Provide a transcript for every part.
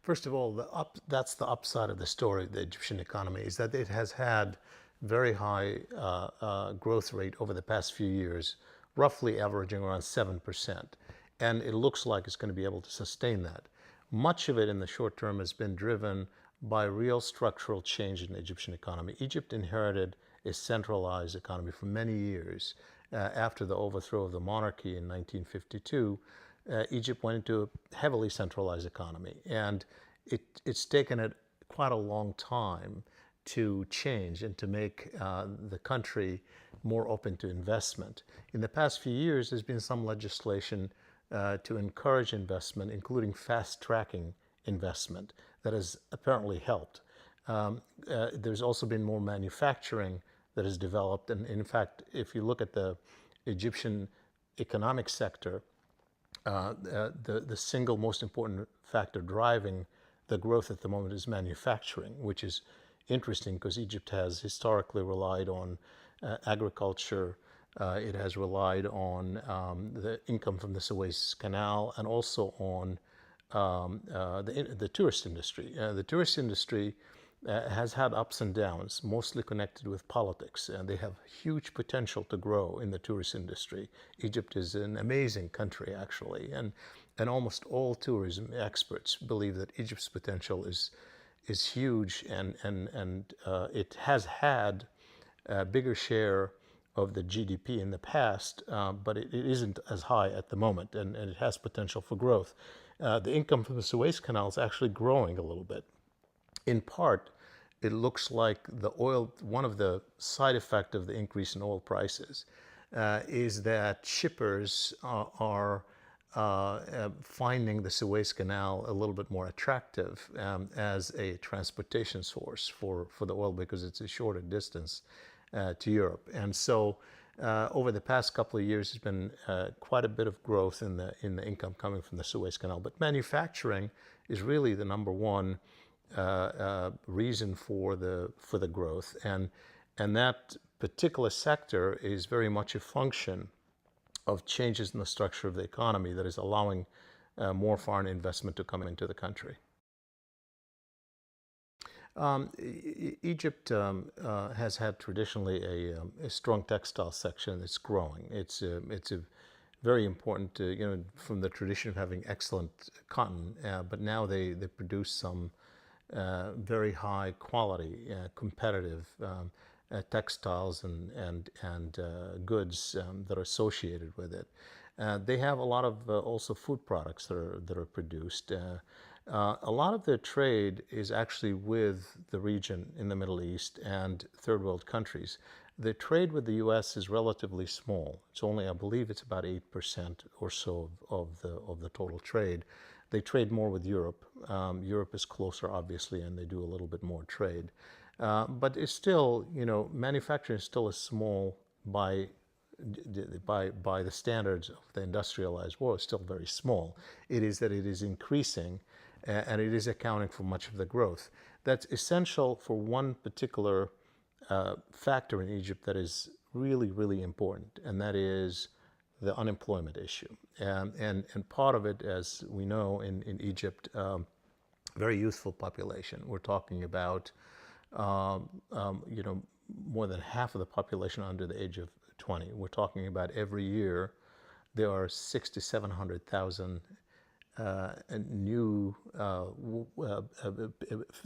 First of all, that's the upside of the story of the Egyptian economy, is that it has had very high growth rate over the past few years, roughly averaging around 7%. And it looks like it's going to be able to sustain that. Much of it in the short term has been driven by real structural change in the Egyptian economy. Egypt inherited a centralized economy for many years. After the overthrow of the monarchy in 1952, Egypt went into a heavily centralized economy. And it's taken it quite a long time to change and to make the country more open to investment. In the past few years, there's been some legislation to encourage investment, including fast-tracking investment, that has apparently helped. There's also been more manufacturing that has developed, and in fact, if you look at the Egyptian economic sector, the single most important factor driving the growth at the moment is manufacturing, which is interesting because Egypt has historically relied on agriculture. It has relied on the income from the Suez Canal and also on the tourist industry. The tourist industry has had ups and downs, mostly connected with politics, and they have huge potential to grow in the tourist industry. Egypt is an amazing country, actually, and almost all tourism experts believe that Egypt's potential is huge, and it has had a bigger share of the GDP in the past, but it isn't as high at the moment, and it has potential for growth. The income from the Suez Canal is actually growing a little bit. In part, it looks like the oil, one of the side effects of the increase in oil prices is that shippers are finding the Suez Canal a little bit more attractive as a transportation source for the oil, because it's a shorter distance to Europe. And so over the past couple of years, there's been quite a bit of growth in the income coming from the Suez Canal. But manufacturing is really the number one reason for the growth, and that particular sector is very much a function of changes in the structure of the economy that is allowing more foreign investment to come into the country. Egypt has had traditionally a strong textile section that's growing. It's a very important, from the tradition of having excellent cotton, but now they produce some very high quality, competitive textiles and goods that are associated with it. They have a lot of also food products that are produced. A lot of their trade is actually with the region in the Middle East and third world countries. The trade with the U.S. is relatively small. It's only, I believe, it's about 8% or so of the total trade. They trade more with Europe. Europe is closer, obviously, and they do a little bit more trade. But it's still, manufacturing is still a small by the standards of the industrialized world, it's still very small. It is that it is increasing, and it is accounting for much of the growth. That's essential for one particular factor in Egypt that is really, really important, and that is the unemployment issue. And part of it, as we know, in Egypt, very youthful population. We're talking about, more than half of the population under the age of 20. We're talking about every year there are 600,000 to 700,000 new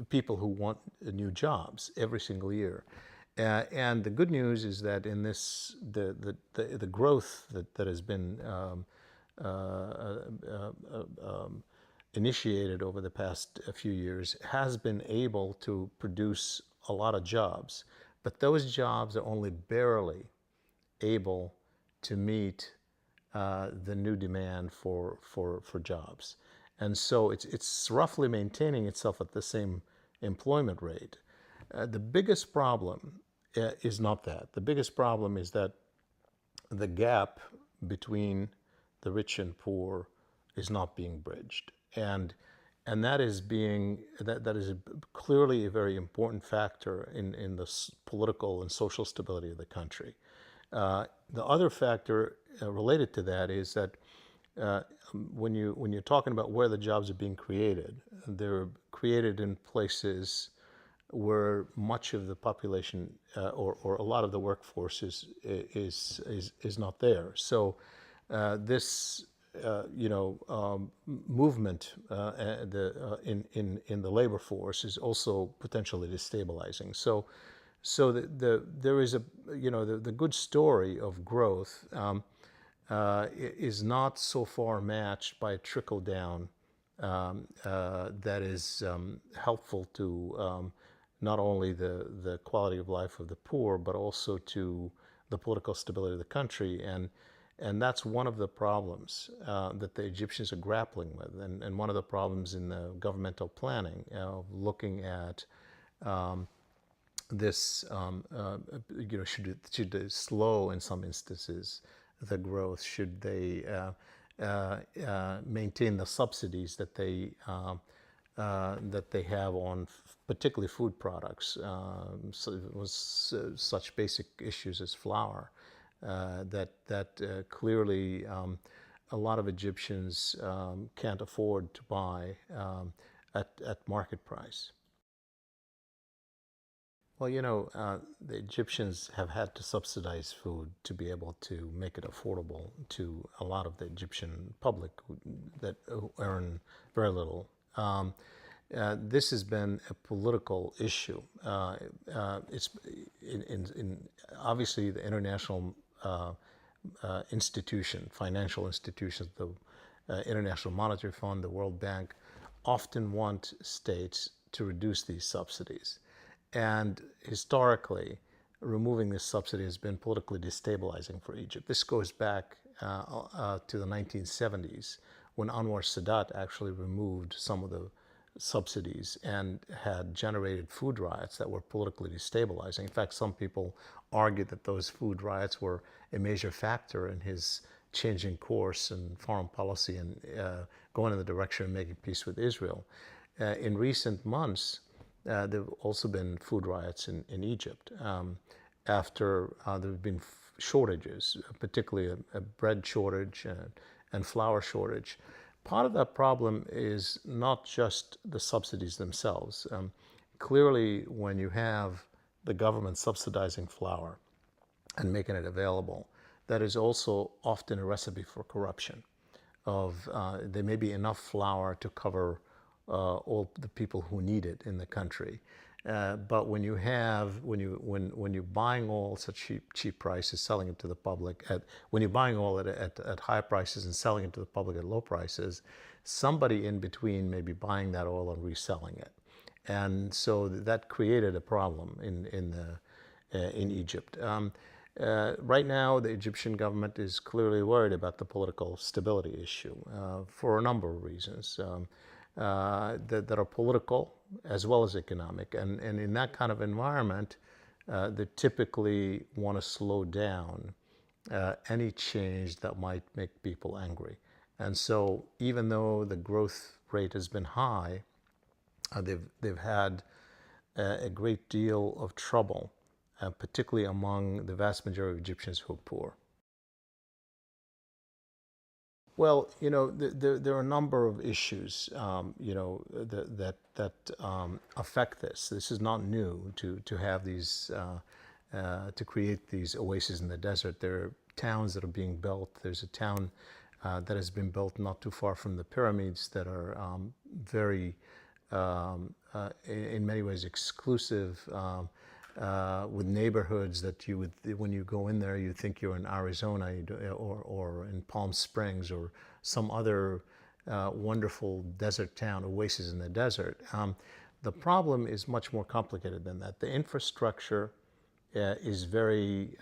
people who want new jobs every single year. And the good news is that in this, the growth that has been initiated over the past few years has been able to produce a lot of jobs, but those jobs are only barely able to meet the new demand for jobs. And so it's roughly maintaining itself at the same employment rate. The biggest problem is not that. The biggest problem is that the gap between the rich and poor is not being bridged. And that is clearly a very important factor in the political and social stability of the country. The other factor related to that is that uh, when you're talking about where the jobs are being created, they're created in places where much of the population or a lot of the workforce is not there. So this movement in the labor force is also potentially destabilizing. So there is the good story of growth is not so far matched by a trickle down that is helpful to not only the quality of life of the poor, but also to the political stability of the country. And that's one of the problems that the Egyptians are grappling with, and one of the problems in the governmental planning of looking at this, should they slow in some instances the growth? Should they maintain the subsidies that they have on particularly food products? So it was such basic issues as flour that clearly a lot of Egyptians can't afford to buy at market price. Well, the Egyptians have had to subsidize food to be able to make it affordable to a lot of the Egyptian public that earn very little. This has been a political issue. It's obviously the international financial institutions, the International Monetary Fund, the World Bank, often want states to reduce these subsidies. And historically, removing this subsidy has been politically destabilizing for Egypt. This goes back to the 1970s when Anwar Sadat actually removed some of the subsidies and had generated food riots that were politically destabilizing. In fact, some people argued that those food riots were a major factor in his changing course and foreign policy and going in the direction of making peace with Israel. In recent months, there have also been food riots in Egypt after there have been shortages, particularly a bread shortage and flour shortage. Part of that problem is not just the subsidies themselves. Clearly, when you have the government subsidizing flour and making it available, that is also often a recipe for corruption. There may be enough flour to cover all the people who need it in the country. But when you're buying oil at such cheap prices, selling it to the public when you're buying oil at high prices and selling it to the public at low prices, somebody in between may be buying that oil and reselling it, and so that created a problem in Egypt. Right now, the Egyptian government is clearly worried about the political stability issue for a number of reasons. That are political as well as economic. And in that kind of environment, they typically want to slow down any change that might make people angry. And so even though the growth rate has been high, they've had a great deal of trouble, particularly among the vast majority of Egyptians who are poor. Well, there are a number of issues, that affect this. This is not new to have these, to create these oases in the desert. There are towns that are being built. There's a town that has been built not too far from the pyramids that are very, in many ways, exclusive. With neighborhoods that when you go in there, you think you're in Arizona or in Palm Springs or some other wonderful desert town, oasis in the desert. The problem is much more complicated than that. The infrastructure is very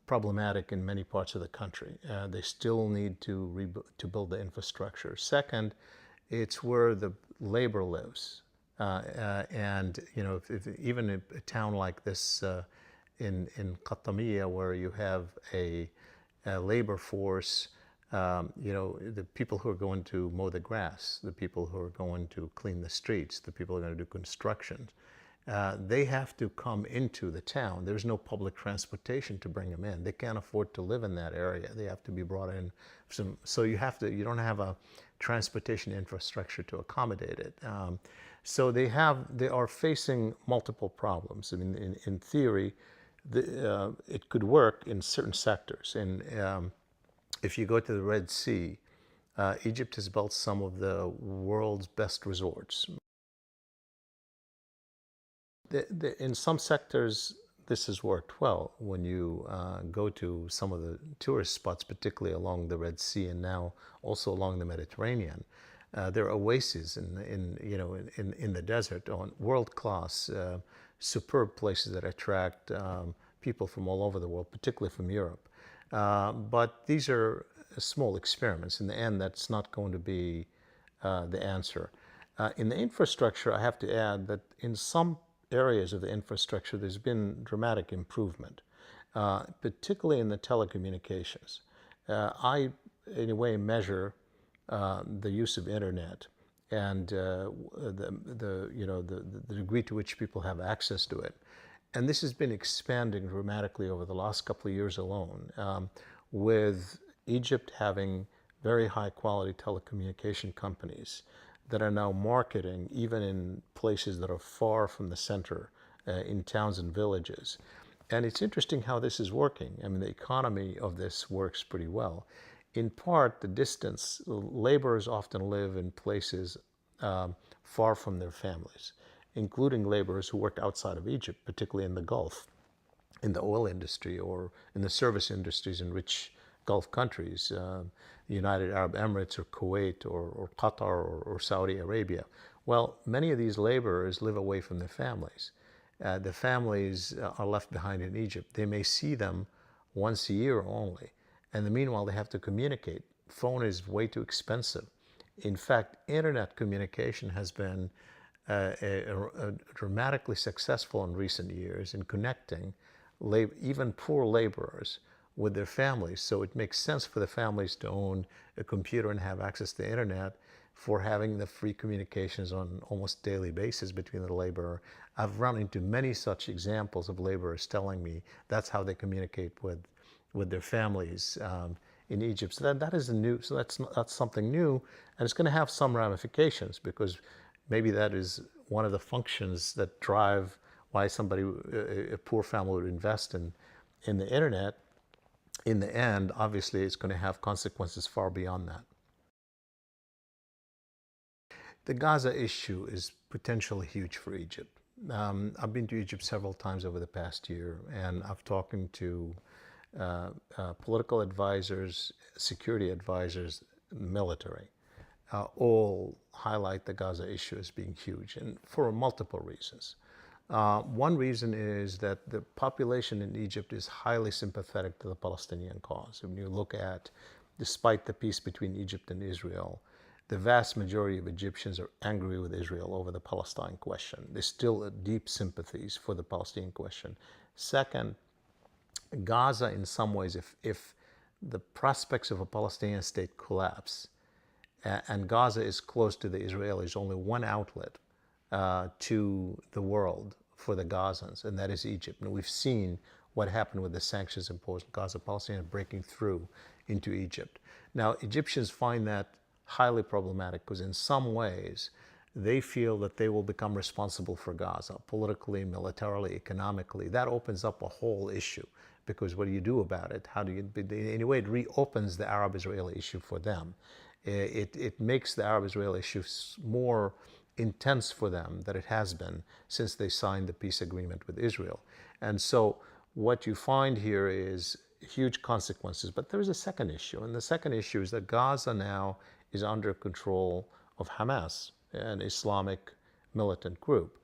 problematic in many parts of the country. They still need to build the infrastructure. Second, it's where the labor lives. And even a town like this in Qattamiya, where you have a labor force, the people who are going to mow the grass, the people who are going to clean the streets, the people who are going to do construction, they have to come into the town. There's no public transportation to bring them in. They can't afford to live in that area. They have to be brought in. So you don't have a transportation infrastructure to accommodate it. So they are facing multiple problems. I mean, in theory, it could work in certain sectors. And if you go to the Red Sea, Egypt has built some of the world's best resorts. In some sectors, this has worked well. When you go to some of the tourist spots, particularly along the Red Sea and now also along the Mediterranean, there are oases in the desert on world-class, superb places that attract people from all over the world, particularly from Europe. But these are small experiments. In the end, that's not going to be the answer. In the infrastructure, I have to add that in some areas of the infrastructure, there's been dramatic improvement, particularly in the telecommunications. I, in a way, measure the use of internet and the degree to which people have access to it. And this has been expanding dramatically over the last couple of years alone, with Egypt having very high quality telecommunication companies that are now marketing even in places that are far from the center, in towns and villages. And it's interesting how this is working. I mean, the economy of this works pretty well. In part, the distance, laborers often live in places far from their families, including laborers who work outside of Egypt, particularly in the Gulf, in the oil industry or in the service industries in rich Gulf countries, the United Arab Emirates or Kuwait or Qatar or Saudi Arabia. Well, many of these laborers live away from their families. The families are left behind in Egypt. They may see them once a year only. And meanwhile, they have to communicate. Phone is way too expensive. In fact, internet communication has been dramatically successful in recent years in connecting even poor laborers with their families. So it makes sense for the families to own a computer and have access to the internet for having the free communications on almost daily basis between the laborer. I've run into many such examples of laborers telling me that's how they communicate with their families in Egypt. So that's something new, and it's going to have some ramifications because maybe that is one of the functions that drive why a poor family would invest in the internet. In the end, obviously, it's going to have consequences far beyond that. The Gaza issue is potentially huge for Egypt. I've been to Egypt several times over the past year, and I've talked to political advisors, security advisors, military. All highlight the Gaza issue as being huge, and for multiple reasons. One reason is that the population in Egypt is highly sympathetic to the Palestinian cause. When you look at, despite the peace between Egypt and Israel, the vast majority of Egyptians are angry with Israel over the Palestine question. There's still deep sympathies for the Palestinian question. Second, Gaza, in some ways, if the prospects of a Palestinian state collapse, and Gaza is close to the Israelis, only one outlet to the world for the Gazans, and that is Egypt. And we've seen what happened with the sanctions imposed on Gaza, Palestinians breaking through into Egypt. Now, Egyptians find that highly problematic because in some ways they feel that they will become responsible for Gaza, politically, militarily, economically. That opens up a whole issue because what do you do about it? How do you, in a way, it reopens the Arab-Israeli issue for them. It makes the Arab-Israeli issue more intense for them than it has been since they signed the peace agreement with Israel. And so what you find here is huge consequences. But there is a second issue, and the second issue is that Gaza now is under control of Hamas, an Islamic militant group.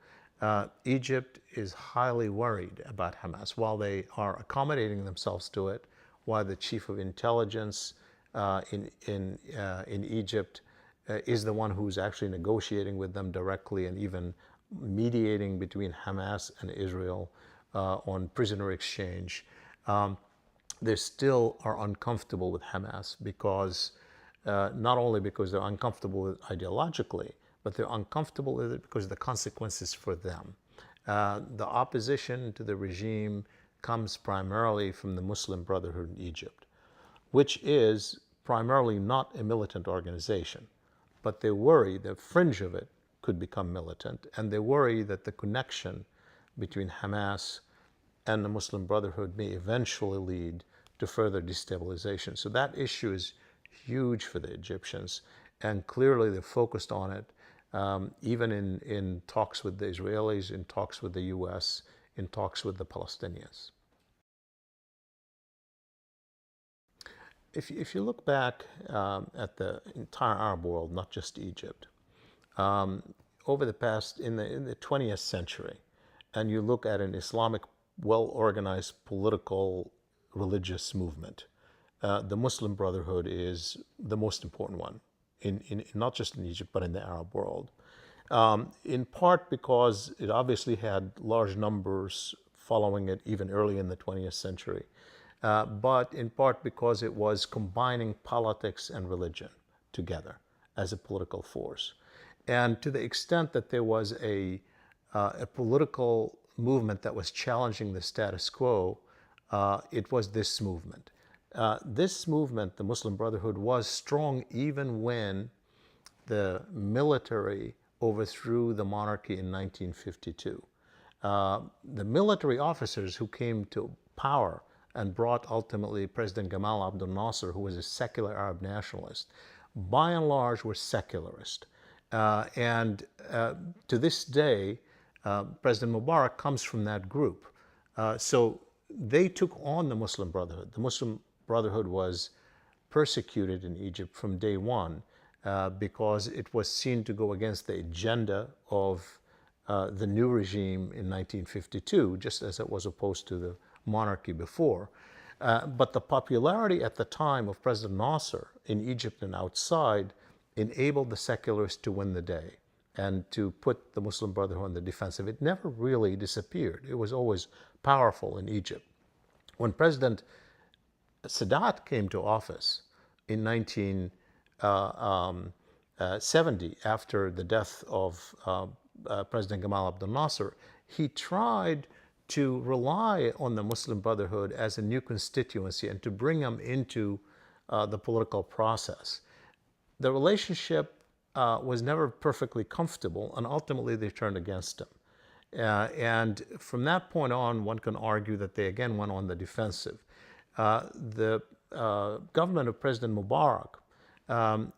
Egypt is highly worried about Hamas. While they are accommodating themselves to it, while the chief of intelligence in Egypt is the one who's actually negotiating with them directly and even mediating between Hamas and Israel on prisoner exchange. They still are uncomfortable with Hamas because not only because they're uncomfortable with it ideologically, but they're uncomfortable with it because of the consequences for them. The opposition to the regime comes primarily from the Muslim Brotherhood in Egypt, which is primarily not a militant organization, but they worry the fringe of it could become militant, and they worry that the connection between Hamas and the Muslim Brotherhood may eventually lead to further destabilization. So that issue is huge for the Egyptians, and clearly they're focused on it, even in talks with the Israelis, in talks with the U.S., in talks with the Palestinians. If you look back at the entire Arab world, not just Egypt, over the past, in the 20th century, and you look at an Islamic, well-organized political, religious movement, the Muslim Brotherhood is the most important one, not just in Egypt, but in the Arab world. In part because it obviously had large numbers following it even early in the 20th century, but in part because it was combining politics and religion together as a political force. And to the extent that there was a political movement that was challenging the status quo, it was this movement. This movement, the Muslim Brotherhood, was strong even when the military overthrew the monarchy in 1952. The military officers who came to power and brought ultimately President Gamal Abdel Nasser, who was a secular Arab nationalist, by and large were secularist. And to this day, President Mubarak comes from that group. So they took on the Muslim Brotherhood. The Muslim Brotherhood was persecuted in Egypt from day one because it was seen to go against the agenda of the new regime in 1952, just as it was opposed to the monarchy before. But the popularity at the time of President Nasser in Egypt and outside enabled the secularists to win the day and to put the Muslim Brotherhood on the defensive. It never really disappeared. It was always powerful in Egypt. When President Sadat came to office in 1970, after the death of President Gamal Abdel Nasser, he tried to rely on the Muslim Brotherhood as a new constituency and to bring them into the political process. The relationship was never perfectly comfortable, and ultimately they turned against him. And from that point on, one can argue that they again went on the defensive. The government of President Mubarak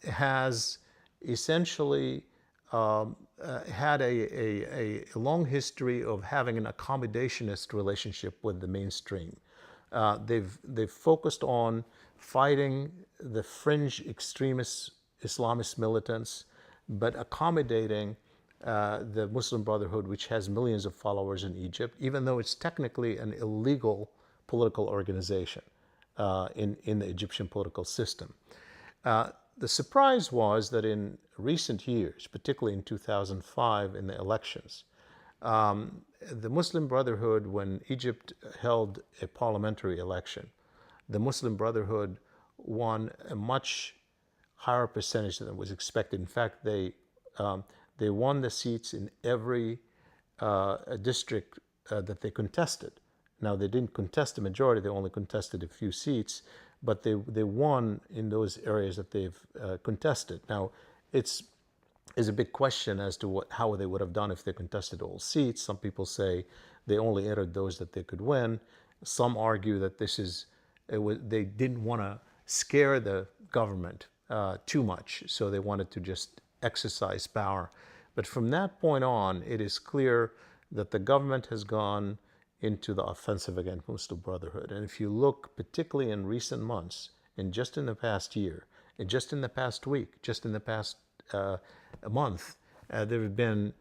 has essentially had a long history of having an accommodationist relationship with the mainstream. They've focused on fighting the fringe extremist Islamist militants, but accommodating the Muslim Brotherhood, which has millions of followers in Egypt, even though it's technically an illegal political organization in the Egyptian political system. The surprise was that in recent years, particularly in 2005 in the elections, the Muslim Brotherhood, when Egypt held a parliamentary election, the Muslim Brotherhood won a much higher percentage than was expected. In fact, they won the seats in every district that they contested. Now, they didn't contest the majority, they only contested a few seats, but they won in those areas that they've contested. Now, it's a big question as to how they would have done if they contested all seats. Some people say they only entered those that they could win. Some argue that they didn't want to scare the government too much, so they wanted to just exercise power. But from that point on, it is clear that the government has gone into the offensive against Muslim Brotherhood. And if you look particularly in recent months, and just in the past year, and just in the past week, just in the past month, there have been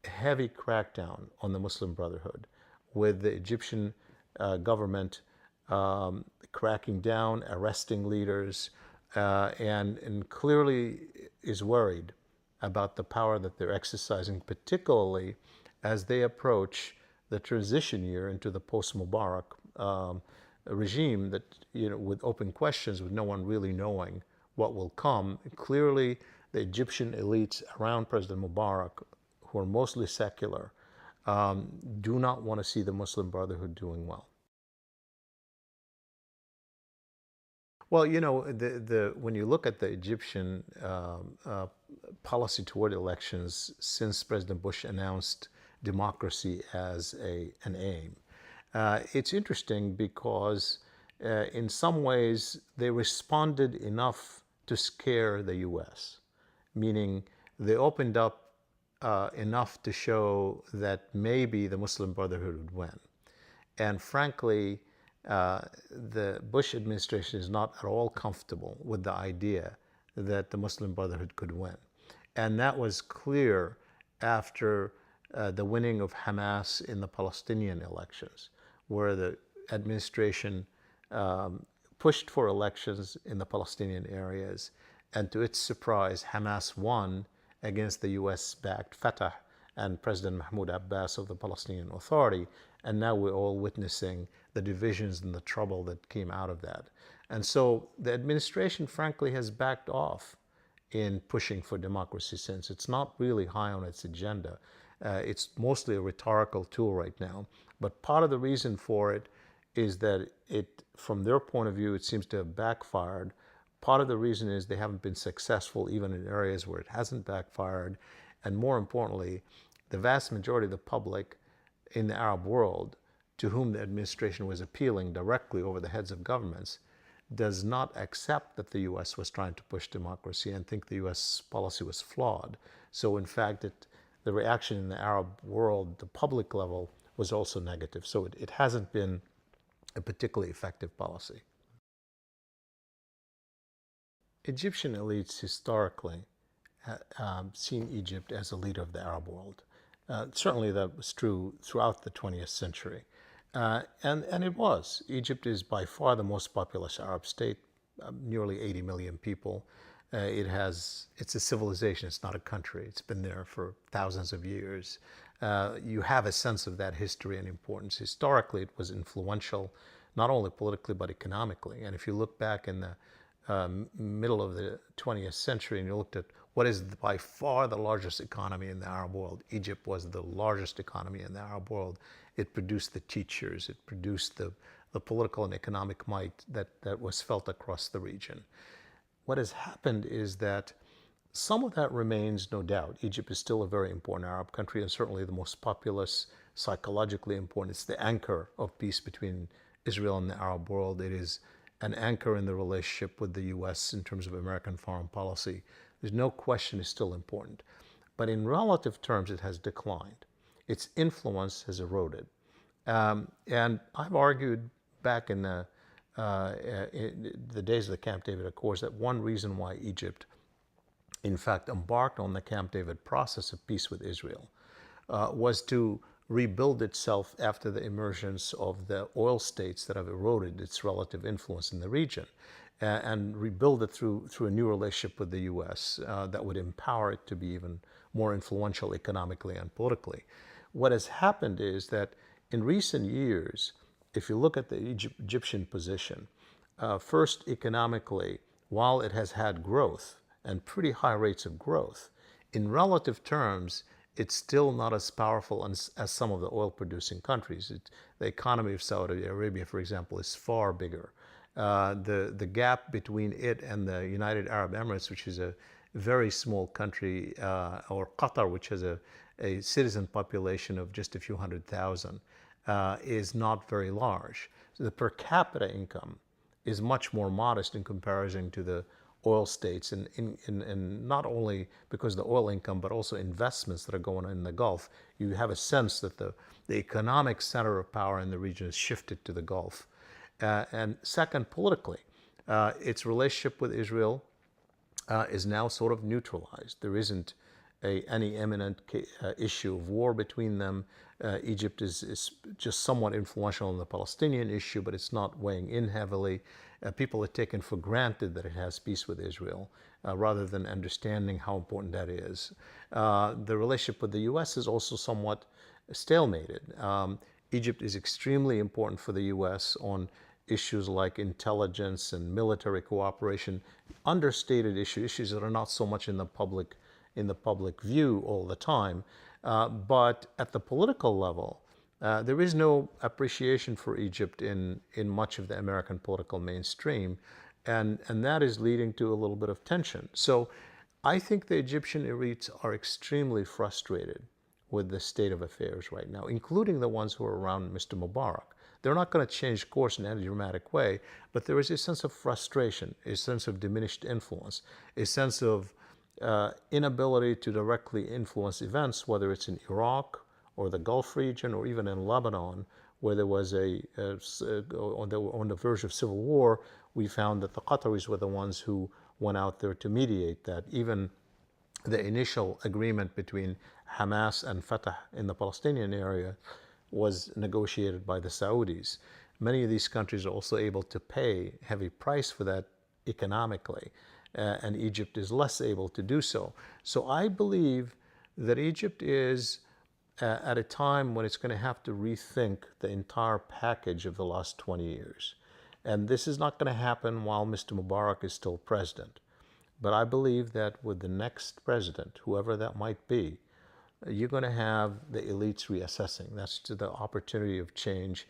heavy crackdown on the Muslim Brotherhood, with the Egyptian government cracking down, arresting leaders, and clearly is worried about the power that they're exercising, particularly as they approach the transition year into the post-Mubarak regime that, with open questions, with no one really knowing what will come. Clearly, the Egyptian elites around President Mubarak, who are mostly secular, do not want to see the Muslim Brotherhood doing well. Well, when you look at the Egyptian policy toward elections since President Bush announced democracy as an aim, it's interesting because in some ways they responded enough to scare the U.S., meaning they opened up enough to show that maybe the Muslim Brotherhood would win. And frankly, the Bush administration is not at all comfortable with the idea that the Muslim Brotherhood could win. And that was clear after the winning of Hamas in the Palestinian elections, where the administration pushed for elections in the Palestinian areas. And to its surprise, Hamas won against the US-backed Fatah and President Mahmoud Abbas of the Palestinian Authority. And now we're all witnessing the divisions and the trouble that came out of that. And so the administration, frankly, has backed off in pushing for democracy since. It's not really high on its agenda. It's mostly a rhetorical tool right now. But part of the reason for it is that from their point of view, it seems to have backfired. Part of the reason is they haven't been successful even in areas where it hasn't backfired. And more importantly, the vast majority of the public in the Arab world to whom the administration was appealing directly over the heads of governments does not accept that the U.S. was trying to push democracy and think the U.S. policy was flawed. So in fact, the reaction in the Arab world, the public level, was also negative. So it hasn't been a particularly effective policy. Egyptian elites historically seen Egypt as a leader of the Arab world. Certainly that was true throughout the 20th century. And it was. Egypt is by far the most populous Arab state, nearly 80 million people. It's a civilization, it's not a country. It's been there for thousands of years. You have a sense of that history and importance. Historically, it was influential, not only politically, but economically. And if you look back in the middle of the 20th century and you looked at what is by far the largest economy in the Arab world, Egypt was the largest economy in the Arab world. It produced the teachers, it produced the political and economic might that was felt across the region. What has happened is that some of that remains, no doubt. Egypt is still a very important Arab country and certainly the most populous, psychologically important. It's the anchor of peace between Israel and the Arab world. It is an anchor in the relationship with the U.S. in terms of American foreign policy. There's no question it's still important. But in relative terms, it has declined. Its influence has eroded. And I've argued back in the days of the Camp David Accords that one reason why Egypt, in fact, embarked on the Camp David process of peace with Israel was to rebuild itself after the emergence of the oil states that have eroded its relative influence in the region, and rebuild it through a new relationship with the U.S. That would empower it to be even more influential economically and politically. What has happened is that in recent years, if you look at the Egyptian position, first economically, while it has had growth and pretty high rates of growth, in relative terms, it's still not as powerful as some of the oil-producing countries. The economy of Saudi Arabia, for example, is far bigger. The gap between it and the United Arab Emirates, which is a very small country, or Qatar, which has a citizen population of just a few 100,000, is not very large. So the per capita income is much more modest in comparison to the oil states, and not only because of the oil income, but also investments that are going on in the Gulf. You have a sense that the economic center of power in the region has shifted to the Gulf. And second, politically, its relationship with Israel is now sort of neutralized. There isn't any imminent issue of war between them. Egypt is just somewhat influential in the Palestinian issue, but it's not weighing in heavily. People have taken for granted that it has peace with Israel, rather than understanding how important that is. The relationship with the U.S. is also somewhat stalemated. Egypt is extremely important for the U.S. on issues like intelligence and military cooperation, understated issues that are not so much in the public view all the time. But at the political level, there is no appreciation for Egypt in much of the American political mainstream, and that is leading to a little bit of tension. So I think the Egyptian elites are extremely frustrated with the state of affairs right now, including the ones who are around Mr. Mubarak. They're not going to change course in any dramatic way, but there is a sense of frustration, a sense of diminished influence, a sense of inability to directly influence events, whether it's in Iraq or the Gulf region or even in Lebanon, where there was on the verge of civil war. We found that the Qataris were the ones who went out there to mediate that. Even the initial agreement between Hamas and Fatah in the Palestinian area was negotiated by the Saudis. Many of these countries are also able to pay a heavy price for that economically, and Egypt is less able to do so. So I believe that Egypt is at a time when it's going to have to rethink the entire package of the last 20 years. And this is not going to happen while Mr. Mubarak is still president. But I believe that with the next president, whoever that might be, you're going to have the elites reassessing. That's the opportunity of change.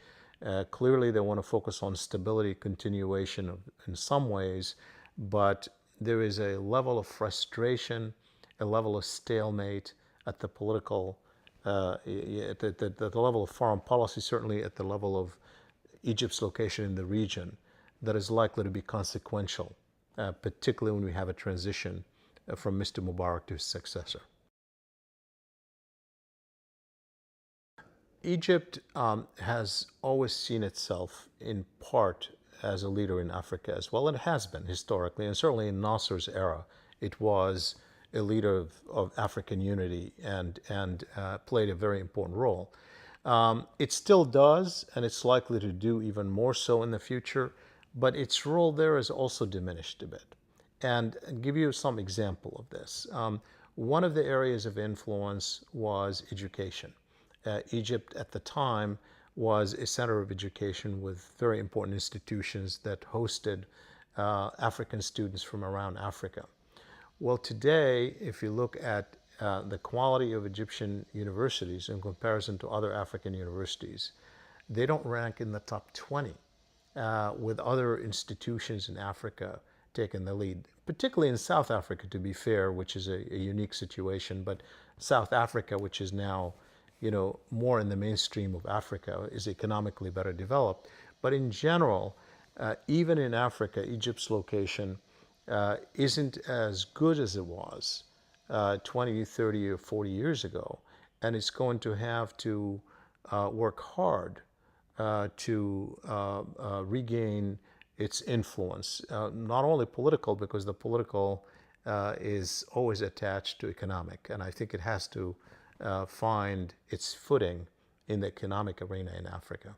Clearly, they want to focus on stability, continuation in some ways, but there is a level of frustration, a level of stalemate at the political, at the level of foreign policy, certainly at the level of Egypt's location in the region, that is likely to be consequential, particularly when we have a transition from Mr. Mubarak to his successor. Egypt has always seen itself in part as a leader in Africa as well. It has been historically, and certainly in Nasser's era, it was a leader of African unity and played a very important role. It still does, and it's likely to do even more so in the future, but its role there is also diminished a bit. And I'll give you some example of this. One of the areas of influence was education. Egypt at the time was a center of education with very important institutions that hosted African students from around Africa. Well, today, if you look at the quality of Egyptian universities in comparison to other African universities, they don't rank in the top 20, with other institutions in Africa taking the lead, particularly in South Africa, to be fair, which is a unique situation. But South Africa, which is now more in the mainstream of Africa, is economically better developed. But in general, even in Africa, Egypt's location isn't as good as it was 20, 30, or 40 years ago. And it's going to have to work hard to regain its influence, not only political, because the political is always attached to economic. And I think it has to find its footing in the economic arena in Africa.